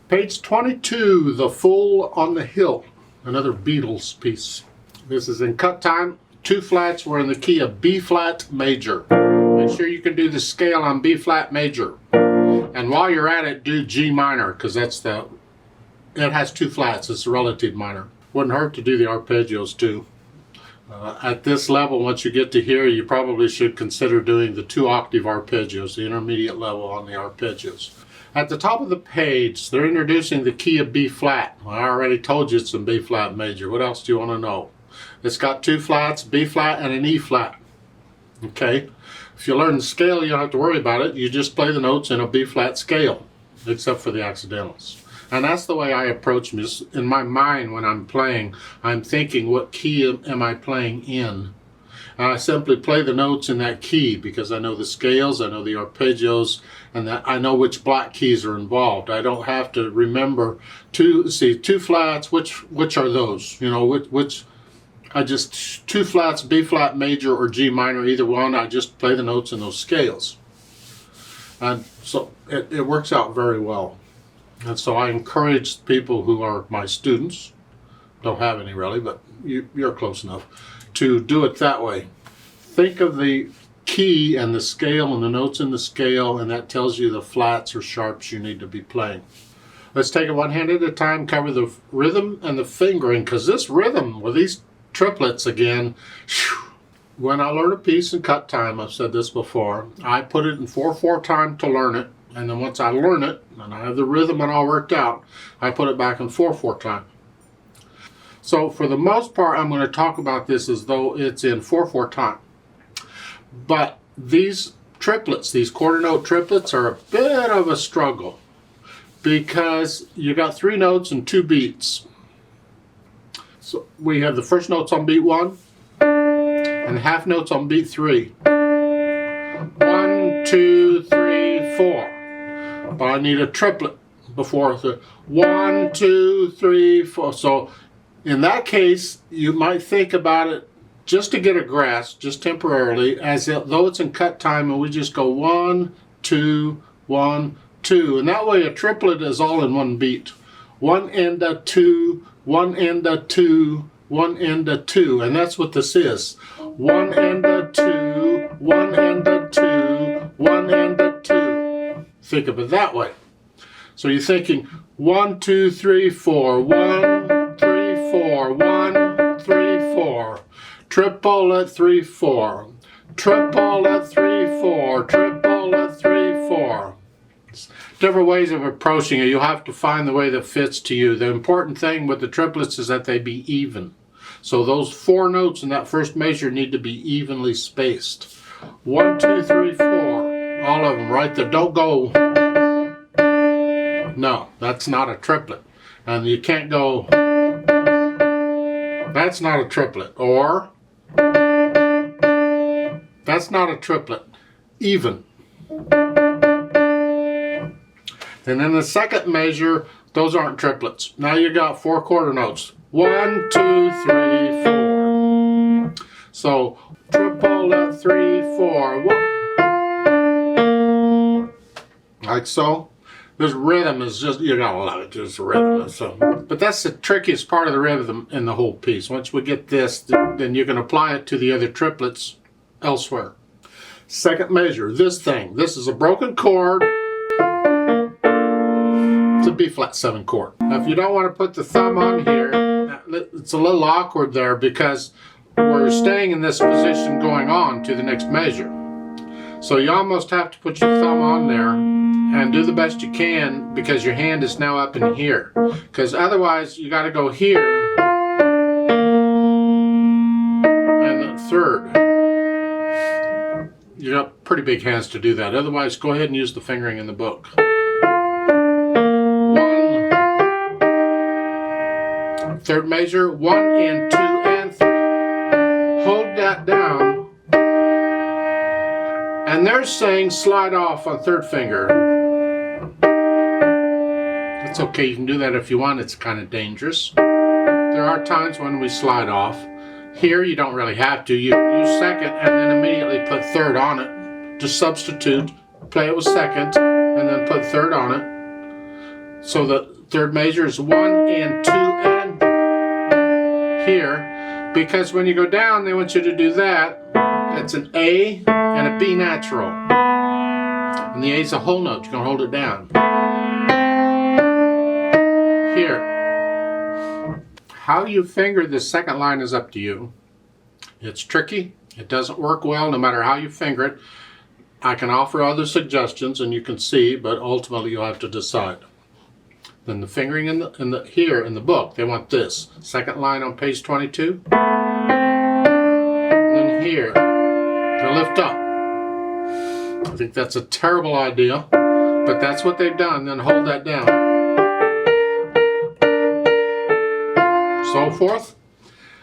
Page 22, The Fool on the Hill, another Beatles piece. This is in cut time. Two flats. We're in the key of B flat major. Make sure you can do the scale on B flat major. And while you're at it, do G minor, because it has two flats. It's a relative minor. Wouldn't hurt to do the arpeggios too. At this level, once you get to here, you probably should consider doing the 2-octave arpeggios, the intermediate level on the arpeggios. At the top of the page, they're introducing the key of B flat. I already told you it's in B flat major. What else do you want to know? It's got two flats, B flat and an E flat. Okay? If you learn the scale, you don't have to worry about it. You just play the notes in a B flat scale, except for the accidentals. And that's the way I approach this. In my mind, when I'm playing, I'm thinking, what key am I playing in? And I simply play the notes in that key because I know the scales, I know the arpeggios, and that I know which black keys are involved. I don't have to remember two flats. Which are those? You know, two flats, B flat major or G minor, either one. I just play the notes in those scales, and so it works out very well. And so I encourage people who are my students, don't have any really, but you're close enough, to do it that way. Think of the key and the scale and the notes in the scale, and that tells you the flats or sharps you need to be playing. Let's take it one hand at a time, cover the rhythm and the fingering, because this rhythm with these triplets again, when I learn a piece in cut time, I've said this before, I put it in 4/4 time to learn it. And then once I learn it, and I have the rhythm and all worked out, I put it back in 4/4 time. So for the most part, I'm going to talk about this as though it's in 4/4 time. But these triplets, these quarter note triplets, are a bit of a struggle because you got 3 notes and 2 beats. So we have the first notes on beat 1 and half notes on beat 3. 1, 2, 3, 4. But I need a triplet before the 1, 2, 3, 4. So in that case, you might think about it just to get a grasp, just temporarily, as though it's in cut time, and we just go 1, 2, 1, 2. And that way a triplet is all in one beat. 1 and a 2, 1 and a 2, 1 and a 2. And that's what this is. 1 and a 2, 1 and a 2, 1 and a 2. Think of it that way. So you're thinking 1, 2, 3, 4, 1, 3, 4, 1, 3, 4, triple at 3, 4, triple at 3, 4, triple at 3, 4. Different ways of approaching it. You'll have to find the way that fits to you. The important thing with the triplets is that they be even. So those 4 notes in that first measure need to be evenly spaced. 1, 2, 3, 4. All of them right there. Don't go. No, that's not a triplet. And you can't go. That's not a triplet. Or that's not a triplet. Even. And then the second measure, those aren't triplets. Now you got 4 quarter notes. 1, 2, 3, 4. So triple at 3, 4. 1. Like so. This rhythm is just, you gotta love it, just rhythm. So, but that's the trickiest part of the rhythm in the whole piece. Once we get this, then you can apply it to the other triplets elsewhere. Second measure, this thing. This is a broken chord. It's a B flat 7 chord. Now if you don't want to put the thumb on here, it's a little awkward there because we're staying in this position going on to the next measure. So you almost have to put your thumb on there and do the best you can because your hand is now up in here. Because otherwise you got to go here and the third. You got pretty big hands to do that. Otherwise, go ahead and use the fingering in the book. 1. Third measure, 1 and 2 and 3. Hold that down. And they're saying slide off on third finger. It's okay, you can do that if you want. It's kind of dangerous. There are times when we slide off. Here you don't really have to. You use second and then immediately put third on it. Just substitute, play it with second, and then put third on it. So that third measure is 1 and 2 and here. Because when you go down, they want you to do that. That's an A and a B natural. And the A is a whole note. You're going to hold it down. Here. How you finger the second line is up to you. It's tricky. It doesn't work well no matter how you finger it. I can offer other suggestions and you can see, but ultimately you'll have to decide. Then the fingering here in the book, they want this. Second line on page 22. And then here, to lift up. I think that's a terrible idea, but that's what they've done. Then hold that down. So forth.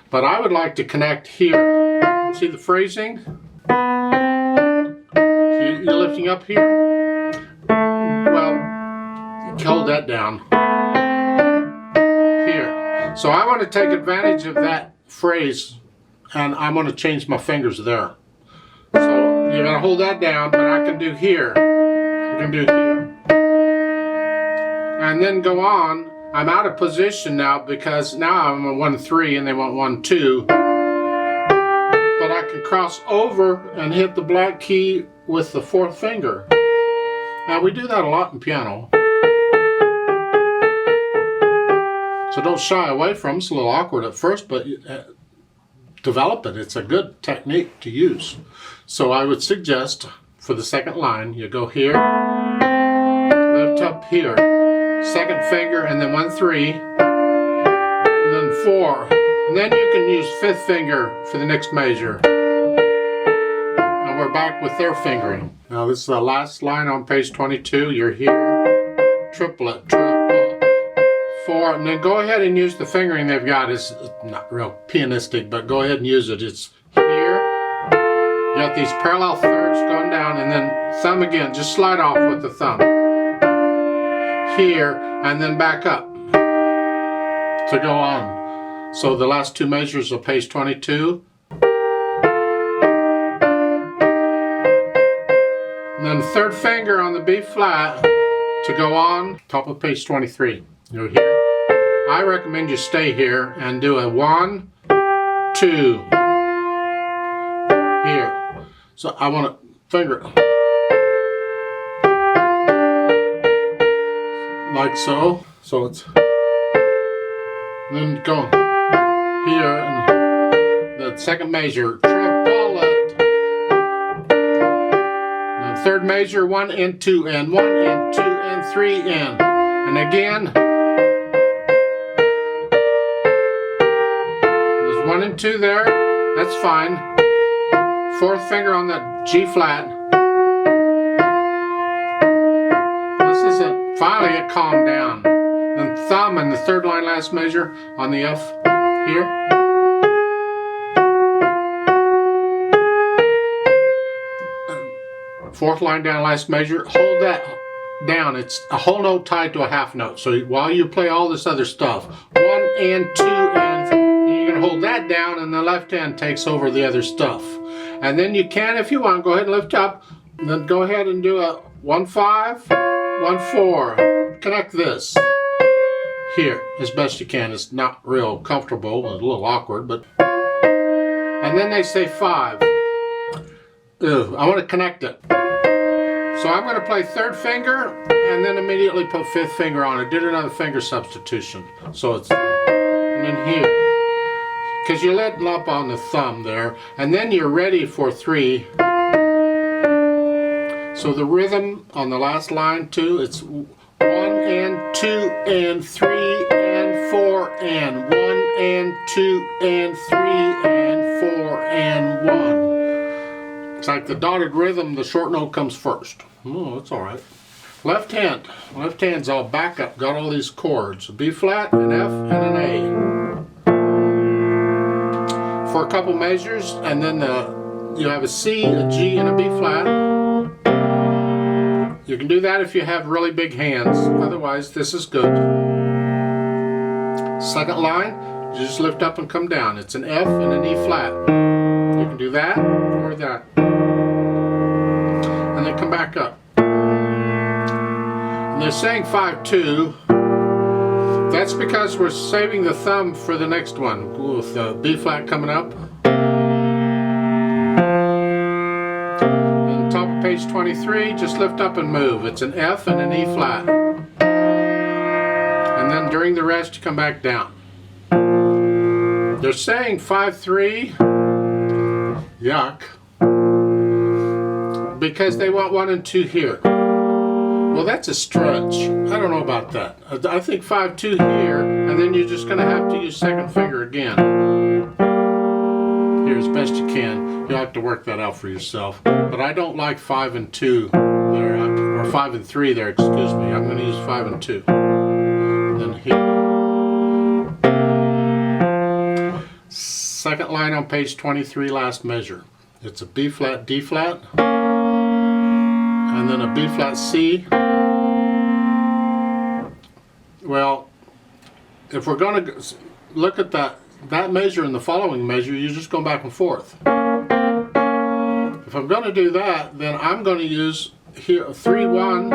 But I would like to connect here. See the phrasing? You're lifting up here. Well, hold that down. Here. So I want to take advantage of that phrase, and I'm going to change my fingers there. So you're going to hold that down, but I can do here. I can do here. And then go on. I'm out of position now because now I'm a 1-3 and they want 1-2. But I can cross over and hit the black key with the fourth finger. Now we do that a lot in piano. So don't shy away from it. It's a little awkward at first, but develop it. It's a good technique to use. So I would suggest for the second line, you go here, lift up here, second finger, and then 1-3, and then 4. And then you can use fifth finger for the next measure. And we're back with their fingering. Now this is the last line on page 22. You're here, triplet, triple, 4, and then go ahead and use the fingering they've got. It's not real pianistic, but go ahead and use it. It's here. You got these parallel thirds going down, and then thumb again. Just slide off with the thumb. Here, and then back up to go on. So the last two measures of page 22. And then third finger on the B flat to go on, top of page 23. You're here. I recommend you stay here and do a 1, 2. Here. So I want to finger it. Like so. So it's then go here and the second measure, triplet. The third measure, 1 and 2 and 1 and 2 and 3 and. And again, there's 1 and 2 there. That's fine. Fourth finger on the G flat. This isn't. Finally it calmed down. Then thumb and the third line last measure on the F here. Fourth line down last measure. Hold that down. It's a whole note tied to a half note. So while you play all this other stuff, 1 and 2 and you're going to hold that down and the left hand takes over the other stuff. And then you can, if you want, go ahead and lift up. And then go ahead and do a 1-5. 1-4. Connect this here as best you can. It's not real comfortable, it's a little awkward, but. And then they say 5. Ew, I want to connect it. So I'm going to play third finger and then immediately put fifth finger on it. Did another finger substitution. So it's, and then here. Because you let up on the thumb there, and then you're ready for 3. So the rhythm on the last line too, it's 1 and 2 and 3 and 4 and 1 and 2 and 3 and 4 and 1. It's like the dotted rhythm, the short note comes first. Oh, that's all right. Left hand's all back up, got all these chords, a B flat, an F, and an A. For a couple measures, and then you have a C, a G, and a B flat. You can do that if you have really big hands. Otherwise, this is good. Second line, you just lift up and come down. It's an F and an E flat. You can do that or that. And then come back up. And they're saying 5-2. That's because we're saving the thumb for the next one with the B flat coming up. And top of page 23, just lift up and move. It's an F and an E flat. And then during the rest, you come back down. They're saying 5-3. Yuck. Because they want 1 and 2 here. Well, that's a stretch. I don't know about that. I think 5-2 here, and then you're just going to have to use second finger again. Here as best you can. You'll have to work that out for yourself. But I don't like 5 and 2 there, or 5 and 3 there, excuse me. I'm going to use 5 and 2. Then here. Second line on page 23, last measure. It's a B flat, D flat, and then a B flat, C. Well, if we're going to look at that measure and the following measure, you're just going back and forth. If I'm going to do that, then I'm going to use here 3-1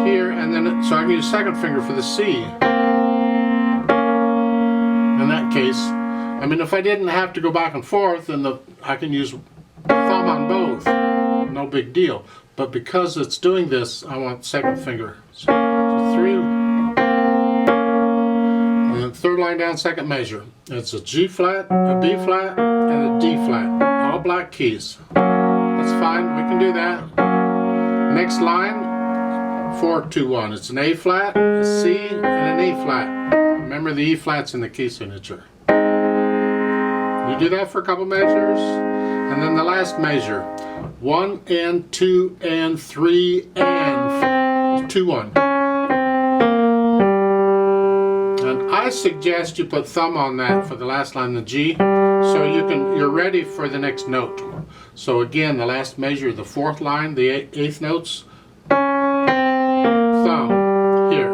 here, and then so I can use second finger for the C. In that case, I mean, if I didn't have to go back and forth, then I can use thumb on both. No big deal. But because it's doing this, I want second finger. So 3, and then third line down, second measure. It's a G flat, a B flat, and a D flat. All black keys. That's fine, we can do that. Next line, 4-2-1. It's an A flat, a C, and an E flat. Remember the E flat's in the key signature. You do that for a couple measures, and then the last measure. 1 and 2 and 3 and 2-1. And I suggest you put thumb on that for the last line, the G, so you're ready for the next note. So again, the last measure, the fourth line, the eighth notes, thumb here,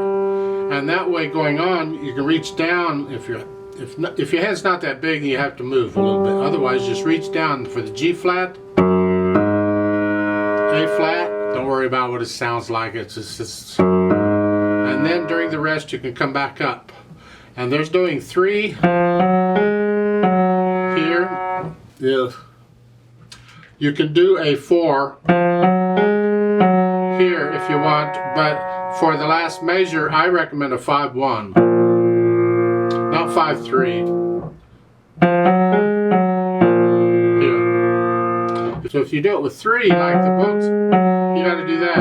and that way going on, you can reach down if your hand's not that big, you have to move a little bit. Otherwise, just reach down for the G flat. A flat, don't worry about what it sounds like, it's just, and then during the rest you can come back up. And there's doing 3 here. Yeah. You can do a 4 here if you want, but for the last measure I recommend a 5-1, not 5-3. So if you do it with 3, like the books, you got to do that.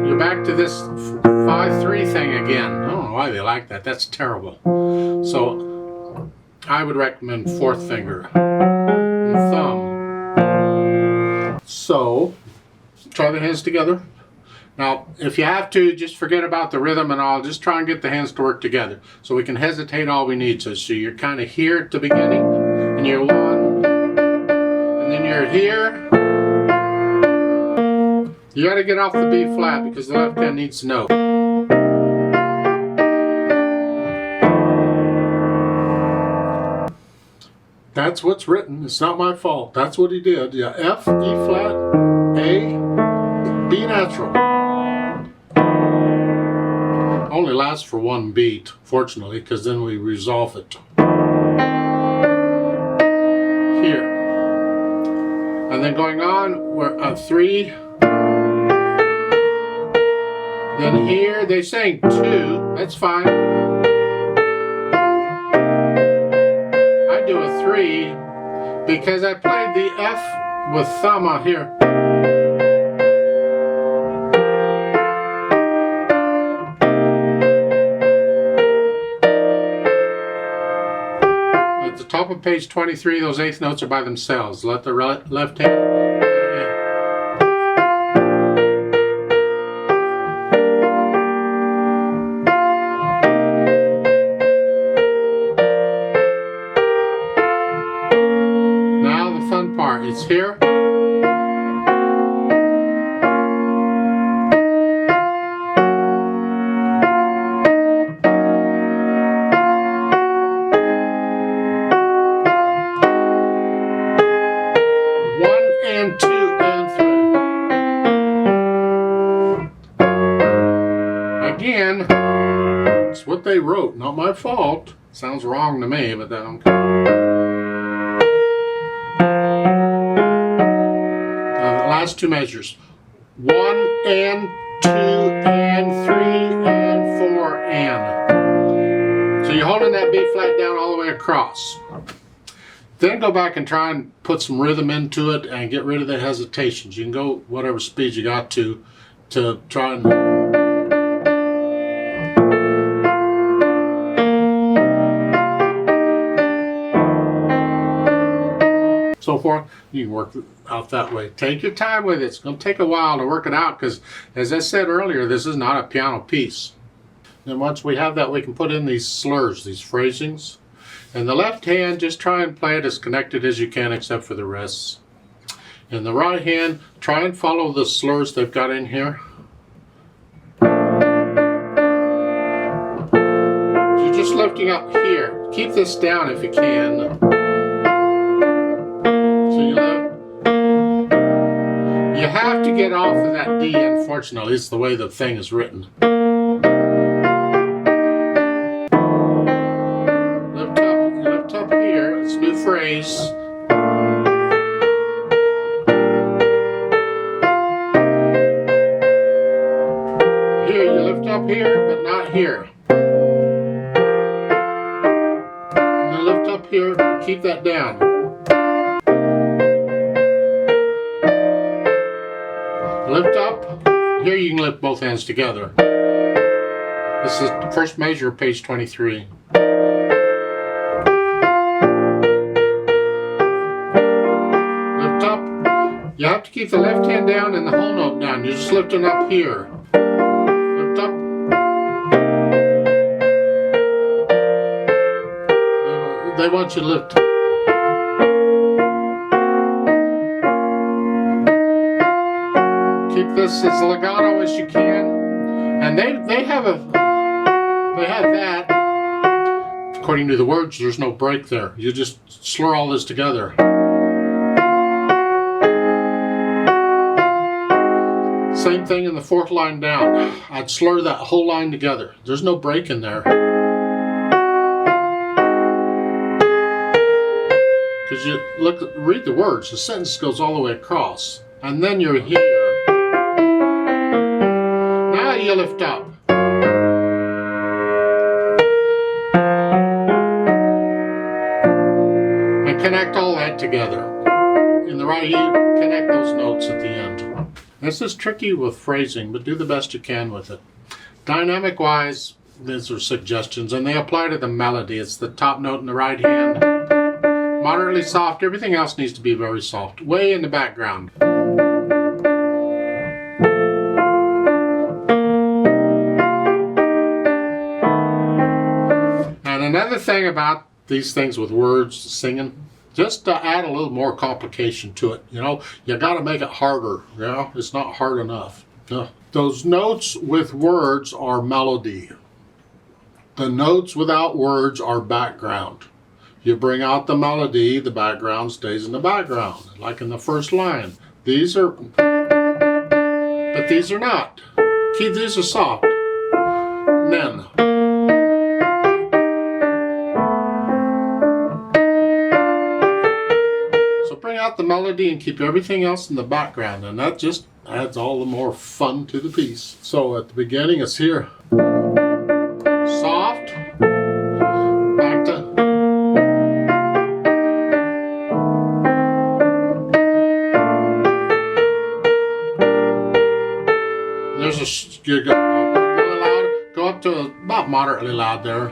You're back to this 5-3 thing again. I don't know why they like that. That's terrible. So I would recommend fourth finger and thumb. So try the hands together. Now, if you have to, just forget about the rhythm and all. Just try and get the hands to work together. So we can hesitate all we need to. So you're kind of here at the beginning, and you're 1, and then you're here. You got to get off the B flat because the left hand needs to know. That's what's written. It's not my fault. That's what he did. Yeah, F, E flat, A, B natural. Only lasts for 1 beat, fortunately, because then we resolve it. Here. And then going on, we're at 3. Then here, they're saying 2, that's fine. I do a 3 because I played the F with thumb out here. At the top of page 23, those eighth notes are by themselves. Let the left hand. It's here. One and 2 and 3. Again. It's what they wrote, not my fault. Sounds wrong to me, but then the last two measures. 1 and 2 and 3 and 4 and. So you're holding that B flat down all the way across. Then go back and try and put some rhythm into it and get rid of the hesitations. You can go whatever speed you got to try and so forth. You can work it out that way. Take your time with it. It's going to take a while to work it out because, as I said earlier, this is not a piano piece. Then once we have that, we can put in these slurs, these phrasings. In the left hand, just try and play it as connected as you can except for the rests. In the right hand, try and follow the slurs they've got in here. You're just lifting up here. Keep this down if you can. So you lift. You have to get off of that D, unfortunately. It's the way the thing is written. Lift up here. It's a new phrase. Here, you lift up here, but not here. And you lift up here, keep that down. Lift up. Here you can lift both hands together. This is the first measure of page 23. Lift up. You have to keep the left hand down and the whole note down. You're just lifting up here. Lift up. They want you to lift. Keep this as legato as you can, and they have that. According to the words, there's no break there. You just slur all this together. Same thing in the fourth line down. I'd slur that whole line together. There's no break in there. Because you read the words. The sentence goes all the way across, and then you're here. Now you lift up. And connect all that together. In the right hand, connect those notes at the end. This is tricky with phrasing, but do the best you can with it. Dynamic wise, these are suggestions, and they apply to the melody. It's the top note in the right hand. Moderately soft. Everything else needs to be very soft. Way in the background. Another thing about these things with words, singing, just to add a little more complication to it. You know, you got to make it harder. You know, it's not hard enough. No. Those notes with words are melody. The notes without words are background. You bring out the melody, the background stays in the background, like in the first line. These are, but these are not. These are soft. Then. Bring out the melody and keep everything else in the background, and that just adds all the more fun to the piece. So at the beginning it's here. Soft. Back to. There's a, you go really loud, go up to about moderately loud there.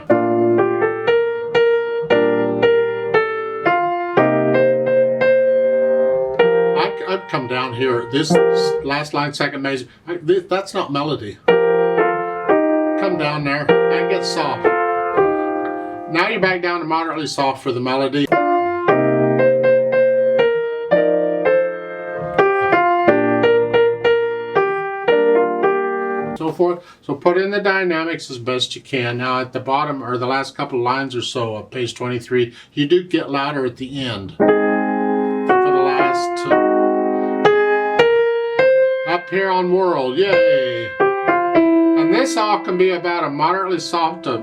I'd come down here, this last line, second measure, that's not melody. Come down there and get soft. Now you're back down to moderately soft for the melody. So forth. So put in the dynamics as best you can. Now at the bottom, or the last couple of lines or so of page 23, you do get louder at the end. For the last up here on world, yay! And this saw can be about a moderately soft to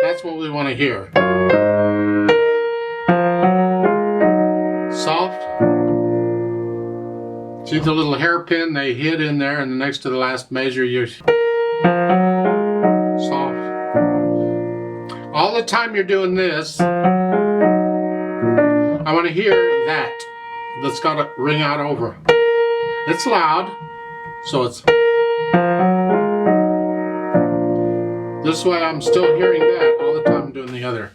that's what we want to hear. Soft. See the little hairpin they hit in there, and next to the last measure you soft. All the time you're doing this, I want to hear that. That's got to ring out over. It's loud, so it's this way. I'm still hearing that all the time doing the other.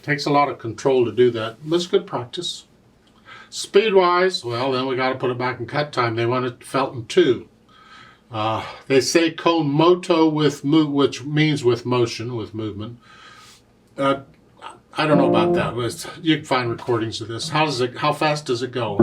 Takes a lot of control to do that. But it's good practice. Speed wise, well, then we got to put it back in cut time. They want it felt in 2. They say con moto with which means with motion, with movement. I don't know about that, but you can find recordings of this. How fast does it go?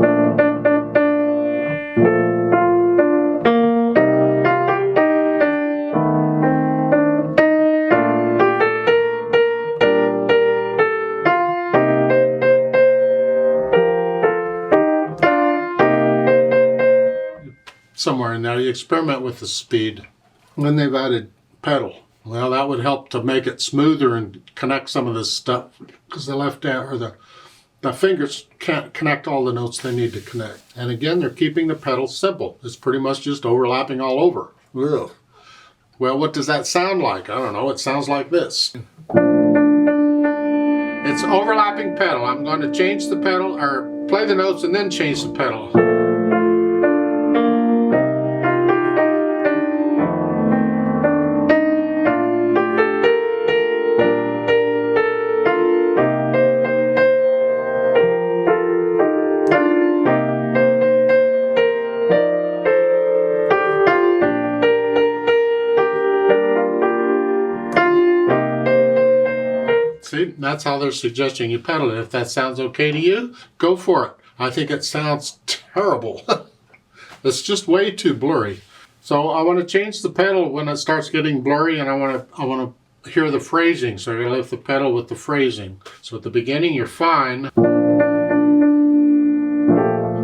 Somewhere in there, you experiment with the speed. Then they've added pedal. Well, that would help to make it smoother and connect some of this stuff, because the left hand or the fingers can't connect all the notes they need to connect. And again, they're keeping the pedal simple. It's pretty much just overlapping all over. Ugh. Well, what does that sound like? I don't know. It sounds like this. It's overlapping pedal. I'm going to change the pedal, or play the notes and then change the pedal. See, that's how they're suggesting you pedal it. If that sounds okay to you, go for it. I think it sounds terrible. It's just way too blurry. So I want to change the pedal when it starts getting blurry, and I want to hear the phrasing. So I gotta lift the pedal with the phrasing. So at the beginning you're fine.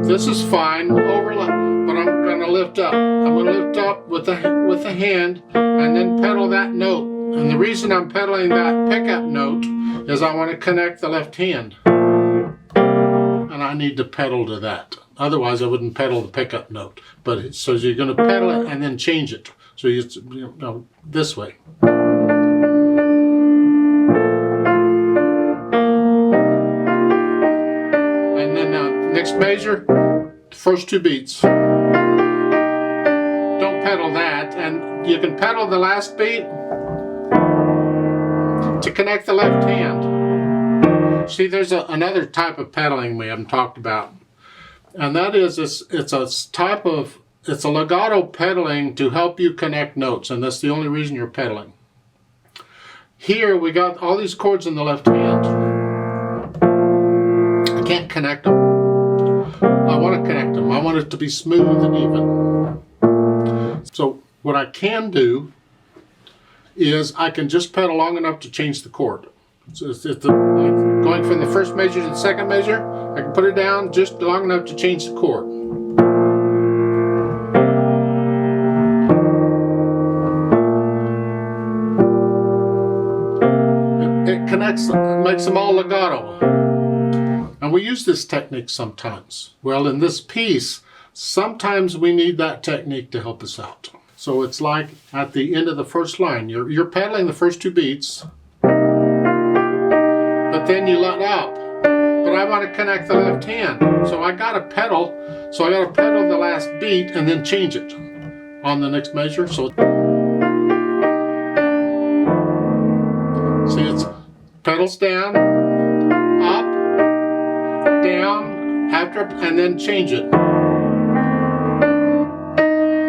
This is fine, overlap, but I'm gonna lift up. I'm gonna lift up with the hand and then pedal that note. And the reason I'm pedaling that pickup note is I want to connect the left hand. And I need to pedal to that. Otherwise I wouldn't pedal the pickup note. But so you're going to pedal it and then change it. So you know, this way. And then next measure, the first 2 beats. Don't pedal that. And you can pedal the last beat to connect the left hand. See, there's another type of pedaling we haven't talked about, and that is it's a legato pedaling to help you connect notes, and that's the only reason you're pedaling. Here we got all these chords in the left hand. I can't connect them. I want to connect them. I want it to be smooth and even. So what I can do is I can just pedal long enough to change the chord. So going from the first measure to the second measure, I can put it down just long enough to change the chord. It connects, makes them all legato. And we use this technique sometimes. Well, in this piece, sometimes we need that technique to help us out. So it's like at the end of the first line, you're pedaling the first 2 beats, but then you let up. But I want to connect the left hand, so I got to pedal. So I got to pedal the last beat and then change it on the next measure. So see, it's pedals down, up, down, after, and then change it.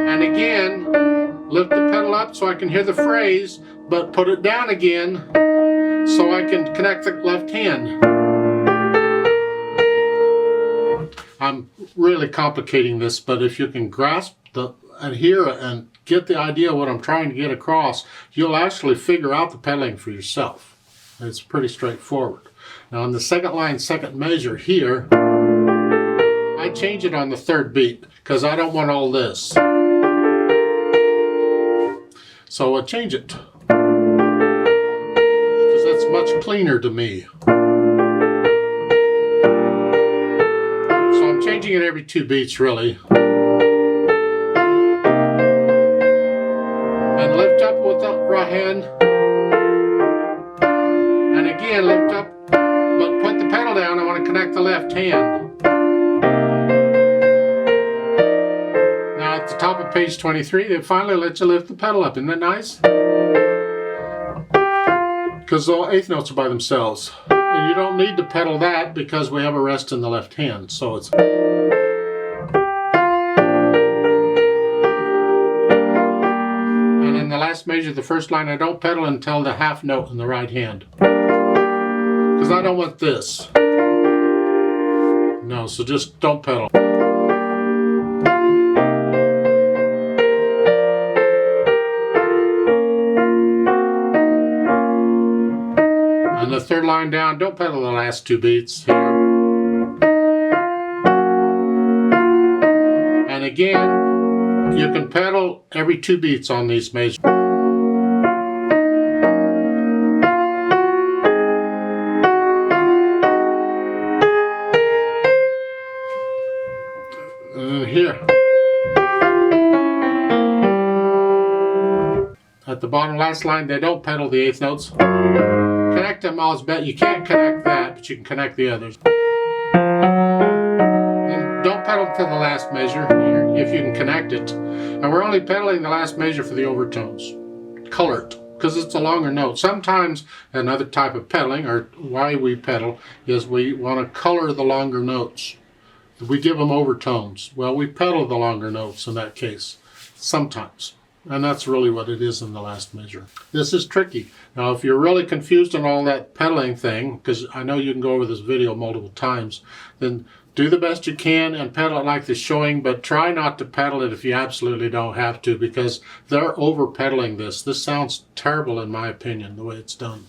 And again, lift the pedal up so I can hear the phrase, but put it down again so I can connect the left hand. I'm really complicating this, but if you can grasp and hear and get the idea of what I'm trying to get across, you'll actually figure out the pedaling for yourself. It's pretty straightforward. Now on the second line, second measure here, I I change it on the third beat because I don't want all this. So I'll change it because that's much cleaner to me. So I'm changing it every 2 beats really. And lift up with the right hand. And again lift up, but put the pedal down. I want to connect the left hand. At the top of page 23, they finally let you lift the pedal up. Isn't that nice? Because the 8th notes are by themselves. And you don't need to pedal that because we have a rest in the left hand. So it's... And in the last measure, the first line, I don't pedal until the half note in the right hand. Because I don't want this. No, so just don't pedal. And the third line down, don't pedal the last 2 beats here. And again, you can pedal every 2 beats on these measures. And here. At the bottom last line, they don't pedal the 8th notes. Connect them all as best. You can't connect that, but you can connect the others. And don't pedal to the last measure here, if you can connect it. And we're only pedaling the last measure for the overtones. Color it, because it's a longer note. Sometimes another type of pedaling, or why we pedal, is we want to color the longer notes. We give them overtones. Well, we pedal the longer notes in that case, sometimes. And that's really what it is in the last measure. This is tricky. Now, if you're really confused on all that pedaling thing, because I know you can go over this video multiple times, then do the best you can and pedal it like the showing, but try not to pedal it if you absolutely don't have to, because they're over pedaling this. This sounds terrible in my opinion, the way it's done.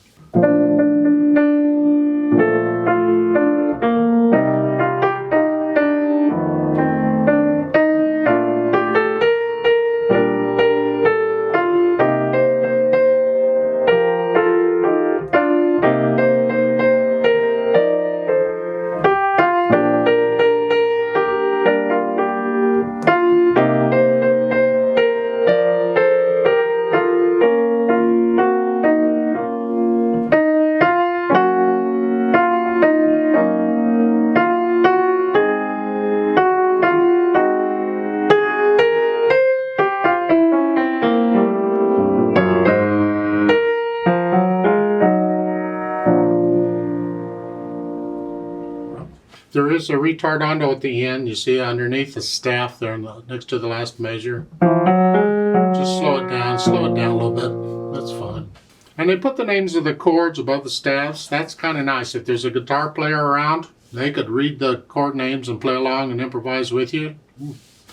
There is a retardando at the end. You see underneath the staff there next to the last measure. Just slow it down a little bit. That's fine. And they put the names of the chords above the staffs. That's kind of nice. If there's a guitar player around, they could read the chord names and play along and improvise with you.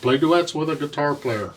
Play duets with a guitar player.